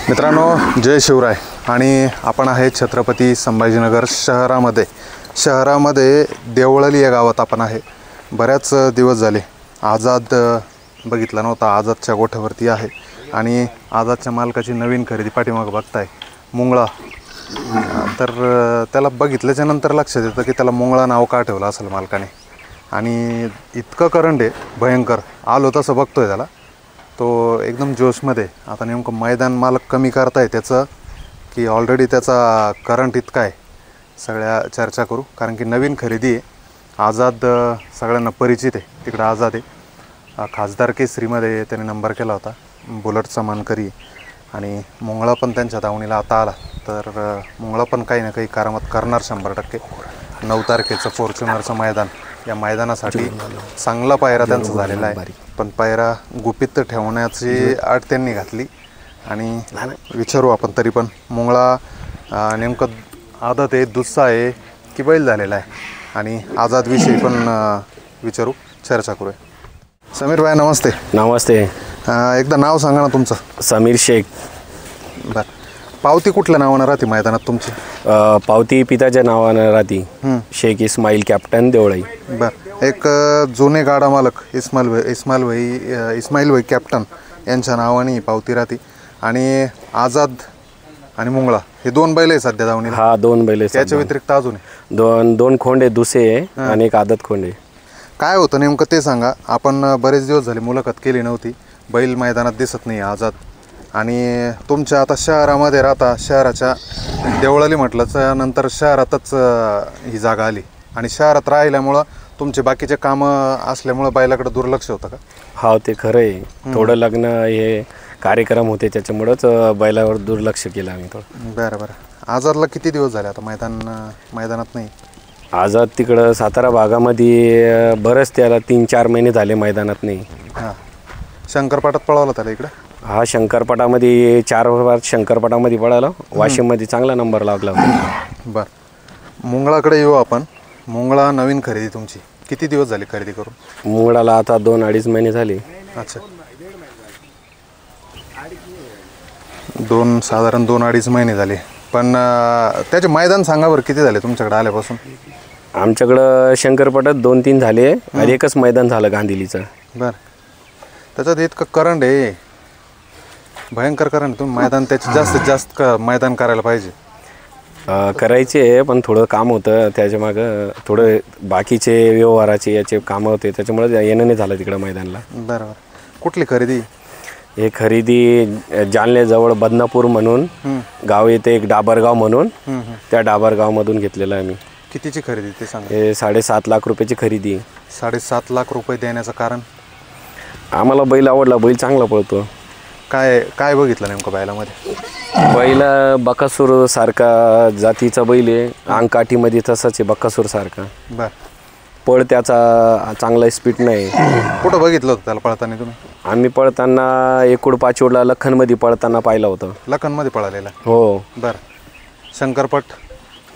मित्रांनो, जय शिवराय. आणि आपण आहे छत्रपती संभाजीनगर शहरामध्ये देवळली या गावात आपण आहे. बऱ्याच दिवस झाले आझाद बघितला नव्हता. आझादच्या गोठ्यावरती आहे आणि आझादच्या मालकाची नवीन खरेदी पाठीमागं बघताय मुंगळा. तर त्याला बघितल्याच्या नंतर लक्षात येतं की त्याला मुंगळा नाव का ठेवलं असेल मालकाने. आणि इतकं करंट आहे भयंकर. आलो तसं बघतोय त्याला, तो एकदम जोशमध्ये. आता नेमकं मैदान मालक कमी करताय त्याचं की ऑलरेडी त्याचा करंट इतका आहे, सगळ्या चर्चा करू. कारण की नवीन खरेदी आहे. आझाद सगळ्यांना परिचित आहे. तिकडं आझाद आहे. खासदार केसरीमध्ये त्याने नंबर केला होता, बुलेटचा मानकरी. आणि मुंगळा पण त्यांच्या दावणीला आता आला. तर मुंगळा पण काही ना काही करामत करणार 100%. 9 तारखेचं फॉर्च्युनरचं मैदान, या मैदानासाठी चांगला पायरा त्यांचा झालेला आहे. पण पायरा गुपित ठेवण्याची अट त्यांनी घातली. आणि विचारू आपण तरी पण मुंगळा नेमकं आदत आहे, दुस्सा आहे की बैल झालेला आहे. आणि आझादविषयी पण विचारू, चर्चा करूया. समीर भाई नमस्ते. नमस्ते. एकदा नाव सांगा ना तुमचं. समीर शेख. बरं, पावती कुठल्या नावानं राहते मैदानात तुमची? पावती पिताच्या नावानं राहती. शेख इस्माईल, कॅप्टन देवळाई. बरं, एक जुने गाडा मालक इस्माईल भाई कॅप्टन यांच्या नावाने पावती राहते. आणि आझाद आणि मुंगळा हे 2 बैल आहे सध्या दावणीला. हा 2 बैल आहे. त्याच्या व्यतिरिक्त अजून आहे दोन खोंडे दुसे आहे आणि एक आदत खोंडे. काय होतं नेमकं ते सांगा. आपण बरेच दिवस झाले मुलाखत केली नव्हती. बैल मैदानात दिसत नाही आझाद. आणि तुमच्या आता शहरामध्ये राहता, शहराच्या देवळाली म्हटलं नंतर शहरातच ही जागा आली. आणि शहरात राहिल्यामुळं तुमचे बाकीचे कामं असल्यामुळं बैलाकडे दुर्लक्ष होतं का? हा ते खरं आहे. थोडं लग्न हे कार्यक्रम होते त्याच्यामुळंच बैलावर दुर्लक्ष केलं आम्ही थोडं. बरं. आझादला किती दिवस झाले आता मैदानात नाही? आझाद तिकडं सातारा भागामध्ये बरंच त्याला 3-4 महिने झाले मैदानात नाही. हां, शंकरपाटात पळवला त्याला इकडं. हा शंकरपटामध्ये 4 बार शंकरपटामध्ये पळाला. वाशिममध्ये चांगला नंबर लागला होता. बरं, मुंगळाकडे येऊ आपण. मुंगळा नवीन खरेदी तुमची किती दिवस झाली खरेदी करून? मुंगळाला आता 2-2.5 महिने झाले. अच्छा, साधारण 2-2.5 महिने झाले. पण त्याचे मैदान सांगा बरं, किती झाले तुमच्याकडे आल्यापासून? आमच्याकडं शंकरपटात 2-3 झाले आणि एकच मैदान झालं गांधिलीचं. बरं, त्याच्यात इतकं करंट आहे, भयंकर करंट. तुम्ही मैदान त्याचे जास्तीत जास्त मैदान करायला पाहिजे. करायचे, पण थोडं काम होतं त्याच्यामागं. थोडं बाकीचे व्यवहाराचे याचे कामं होते, त्याच्यामुळे येणं नाही झालं तिकडं मैदानला. बरोबर. कुठली खरेदी? हे खरेदी जालन्याजवळ बदनापूर म्हणून गाव येते, एक डाबरगाव म्हणून. त्या डाबरगावमधून घेतलेलं आहे आम्ही. कितीची खरेदी ते सांगा? हे 7.5 लाख रुपयाची खरेदी. 7.5 लाख रुपये देण्याचं कारण? आम्हाला बैल आवडला, बैल चांगला पळतो. काय बघितलं नेमकं बैलामध्ये? बैल बकासूर सारखा जातीचा बैल आहे. अंगकाठीमध्ये तसाच आहे बकासूर सारखा. बरं, पळ त्याचा चांगला स्पीड नाही. कुठं बघितलं होतं त्याला पळताना तुम्ही? आम्ही पळताना एकूड पाचवडला लखनमध्ये पळताना पाहिलं होतं. लखनमध्ये पळालेला? हो. बरं,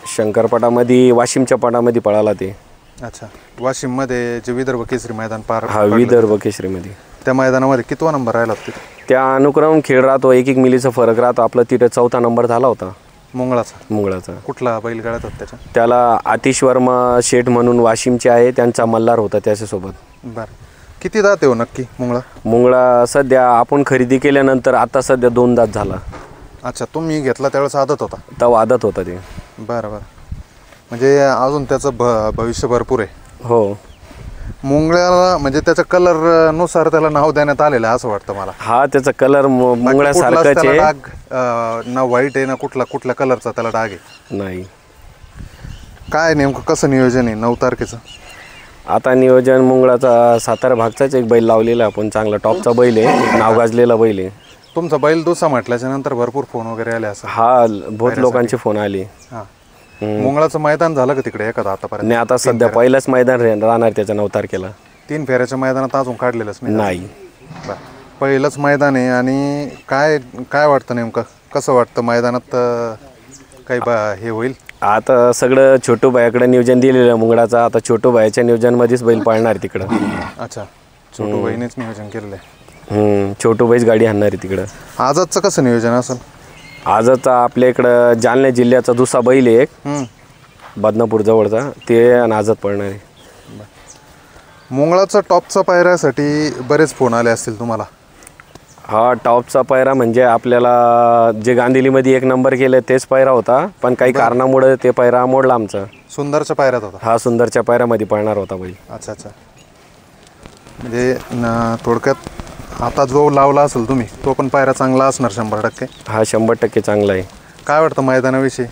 शंकरपटामध्ये वाशिमच्या पटामध्ये पळाला ते. अच्छा, वाशिममध्ये जे विदर्भ केसरी मैदान हा विदर्भ केसरीमध्ये. त्या मैदानामध्ये कितवा नंबर राहिला होता? त्या अनुक्रम खेळ राहतो, 1-1 मिलीचा फरक राहतो. आपला तिथे 4था नंबर झाला होता मुंगळाचा. कुठला बैलगाड्यात होता त्याच्या? त्याला आतिश वर्मा शेठ म्हणून वाशिमचे आहे, त्यांचा मल्हार होता त्याच्यासोबत. बरं, किती दात आहे नक्की मुंगळा? सध्या आपण खरेदी केल्यानंतर आता सध्या 2 दात झाला. अच्छा, तुम्ही घेतला त्यावेळेस आदत होता? तेव्हा आदत होता ते. बरं, म्हणजे अजून त्याचं भविष्य भरपूर आहे. हो. मुंगळ्याला म्हणजे त्याच्या कलर नुसार त्याला नाव देण्यात आलेलं आहे असं वाटतं मला. हा, त्याचा कलर मुंगळ्यासारखाच आहे. डाग ना व्हाईट आहे ना कुठल्या कलरचा त्याला डाग आहे? नाही. काय नेमकं कसं नियोजन आहे 9 तारखेचं? आता नियोजन मुंगळाचा सातारा भागचाच एक बैल लावलेला आपण, चांगला टॉपचा बैल आहे, नाव गाजलेला बैल आहे. तुमचा बैल दुसरा म्हटल्याच्या नंतर भरपूर फोन वगैरे आले असं? हा, बहुत लोकांचे फोन आले. हां, मुंगळाचं मैदान झालं का तिकडे एखादा आतापर्यंत? नाही, आता सध्या पहिलंच मैदान राहणार त्याच्या 9 तारखेला. 3 फेऱ्याच्या मैदानात अजून काढलेलंच नाही? बरं, पहिलंच मैदान आहे. आणि काय वाटतं नेमकं, कसं वाटतं मैदानात काही हे होईल? आता सगळं छोटू भाईकडे नियोजन दिलेलं आहे मुंगळाचा. आता छोटू भाईच्या नियोजनमध्येच बैल पाळणार तिकडं. अच्छा, छोटू भाईनेच नियोजन केलेलं आहे. छोटू भाईच गाडी आणणार आहे तिकडं. आझादचं कसं नियोजन असेल? आजचा आपल्या इकडं जालना जिल्ह्याचा दुसरा बैल आहे एक बदनापूर जवळचा, ते आणि आजच पळणार आहे. मुंगळाचा टॉपचा पायऱ्यासाठी बरेच फोन आले असतील तुम्हाला. हा टॉपचा पायरा म्हणजे आपल्याला जे गांधिलीमध्ये 1 नंबर केलं तेच पायरा होता, पण काही कारणामुळे ते पायरा मोडला आमचा. सुंदरच्या पायऱ्यात होता हा सुंदरच्या पायऱ्यामध्ये पळणार होता बैल. अच्छा अच्छा. म्हणजे थोडक्यात आता जो लावला असेल तुम्ही तो पण पायरा चांगला असणार 100%. हा 100% चांगला आहे. काय वाटतं मैदानाविषयी?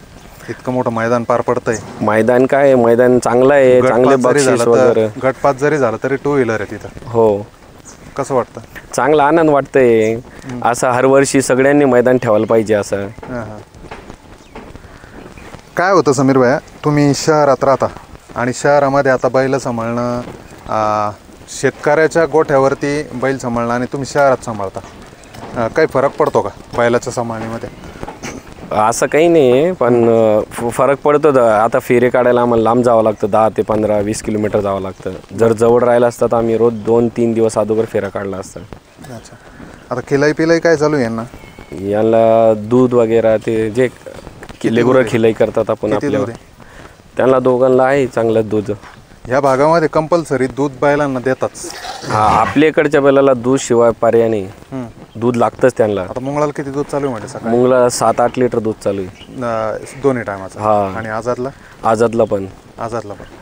इतकं मोठं मैदान पार पडतंय. मैदान काय मैदान चांगलं आहे, चांगले बक्षीस वगैरे. गटपात जरी झालं तरी 2 व्हीलर आहे तिथं. हो. कसं वाटतं? चांगला आनंद वाटतंय. असं हर वर्षी सगळ्यांनी मैदान ठेवायला पाहिजे असं. काय होतं समीर भाई, तुम्ही शहरात राहता आणि शहरामध्ये आता बैल सांभाळणं, शेतकऱ्याच्या गोठ्यावरती बैल सांभाळणं आणि तुम्ही शहरात सांभाळता, काही फरक पडतो का बैलाच्या सांभाळणीमध्ये? असं काही नाही आहे, पण फरक पडतो. आता फेरे काढायला आम्हाला लांब जावं लागतं, 10 ते 15-20 किलोमीटर जावं लागतं. जर जवळ राहिलं असतं तर आम्ही रोज 2-3 दिवस अगोदर फेरा काढला असता. अच्छा. आता खिलाई पिलाई काय चालू आहे यांना? यांना दूध वगैरे ते जे लेगुरर खिलाई करतात आपण आपल्यावर, त्यांना दोघांना आहे चांगलं दूध. ह्या भागामध्ये कंपल्सरी दूध बैलांना देताच. हा आपल्या इकडच्या बैलाला दूध शिवाय पर्याय नाही, दूध लागतंच त्यांना. आता मुंगळाला किती दूध चालू आहे म्हणजे सकाळी? मुंगला 7-8 लिटर दूध चालू आहे दोन्ही टायमाचं. हा. आणि आजादला? आजादला पण.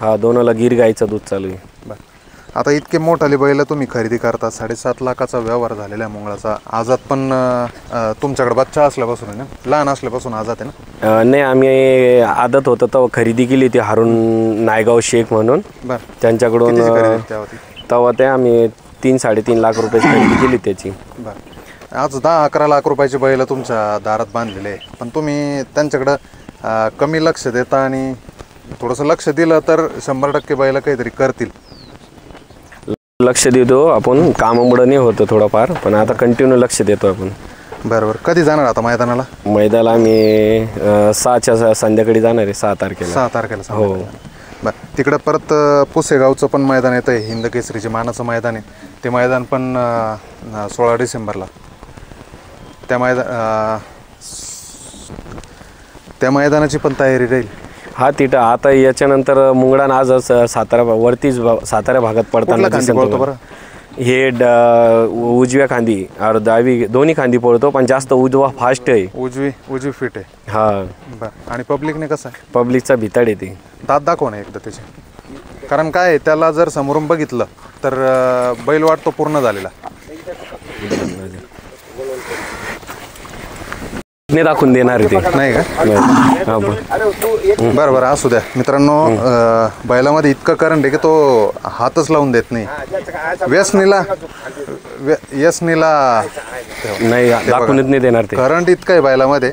हा दोनाला गिर गाईचं दूध चालू आहे. बरं. आता इतके मोठाले बैल तुम्ही खरेदी करता, 7.5 लाखाचा व्यवहार झालेला आहे मुंगळाचा. आजाद पण तुमच्याकडे बच्चा असल्यापासून आहे ना, लहान असल्यापासून आजाद आहे ना? नाही, आम्ही आदत होतं तेव्हा खरेदी केली ती हारून नायगाव शेख म्हणून. बरं. त्यांच्याकडून तेव्हा ते आम्ही 3-3.5 लाख रुपये खरेदी केली त्याची. बरं. आज 10-11 लाख रुपयाचे बैल तुमच्या दारात बांधलेले आहे, पण तुम्ही त्यांच्याकडं कमी लक्ष देता आणि थोडंसं लक्ष दिलं तर 100% बैल काहीतरी करतील. लक्ष देतो आपण, कामामुळे नाही होतं थोडंफार, पण आता कंटिन्यू लक्ष देतो आपण. बरोबर. कधी जाणार आता मैदानाला? मैदानाला आम्ही 6च्या संध्याकाळी जाणार आहे, 6 तारखेला. 6 तारखेला. हो. बरं. तिकडं परत पुसेगावचं पण मैदान येतं आहे, हिंद केसरीचे मानाचं मैदान आहे, ते मैदान पण 16 डिसेंबरला. त्या मैदानाची पण तयारी राहील. हा तिथं आता याच्यानंतर मुंगळा आज सातारा वरतीच सातारा भागात पडताना बरं. हे उजव्या खांदी और डावी दोन्ही खांदी पळतो, पण जास्त उजवा फास्ट आहे. उजवी फिट आहे. हा. बरं. आणि पब्लिकने कसं आहे? पब्लिकचा भिताड येते. दात दाखव ना एकदा त्याचे, कारण काय आहे, त्याला जर समोरून बघितलं तर बैल वाटतो पूर्ण झालेला. नाही दाखवून देणार ते नाही का? बरं बरं, असू द्या मित्रांनो. बैलामध्ये इतकं करंट आहे की तो हातच लावून देत नाही. व्यसनीला नाही दाखवूनच नाही देणार ते. करंट इतकं आहे बैलामध्ये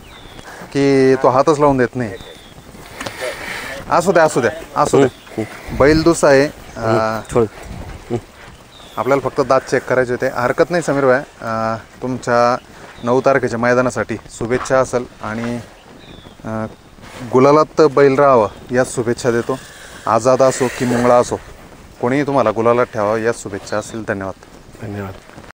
की तो हातच लावून देत नाही. असू द्या. बैल दुसरा आहे. आपल्याला फक्त दात चेक करायचे होते. हरकत नाही समीर भाई. तुमच्या 9 तारखेच्या मैदानासाठी शुभेच्छा असेल आणि गुलालात बैल राहावं याच शुभेच्छा देतो. आझाद असो की मुंगळा असो, कोणीही तुम्हाला गुलालात ठेवावं याच शुभेच्छा असेल. धन्यवाद.